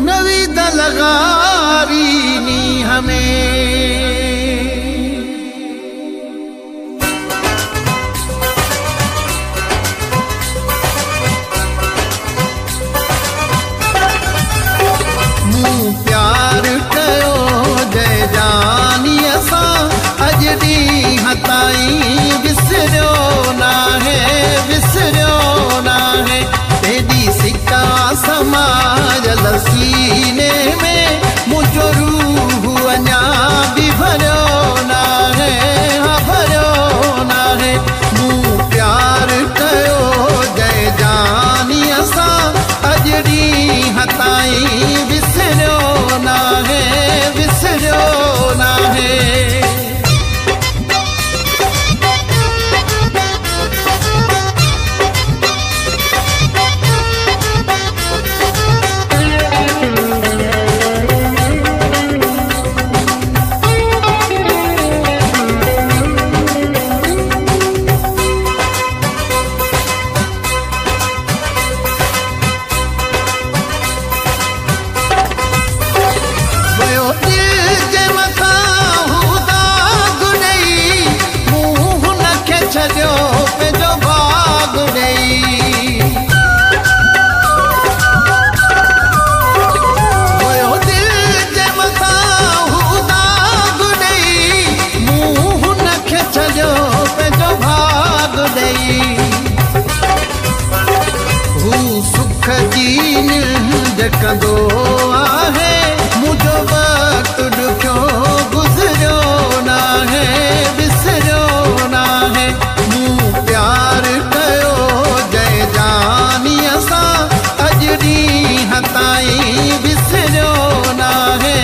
नवी दलगारी नी हमें प्यार कयो जय जानी असा अजडी हताई विसरियो ना है तेरी सिक्का समाज लसीने में मुझो रूह अञा भी भरियो ना है मूं प्यार कयो जय जानी असा अजडी हताई विसरियो ना है सुख जी कंदो आहे मुझो वक्त दुखियो गुजरियो ना है विसरियो ना है मूं प्यार कयो जय जानी असा अजडी हताई विसरियो ना है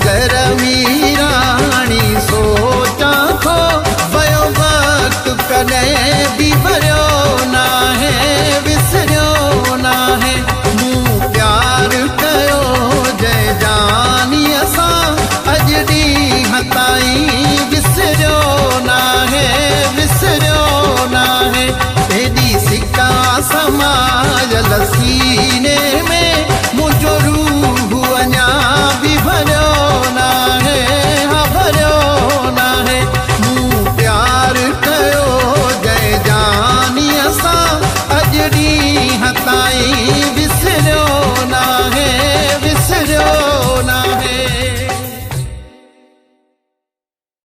गरमी रानी सोचा थो वयो वक्त कॾहिं भी भरियो ना है विसरियो ना है मूं प्यार कयो जय जानी असा अजडी हताई विसरियो ना है तेरी सिक्का समाज लसीने में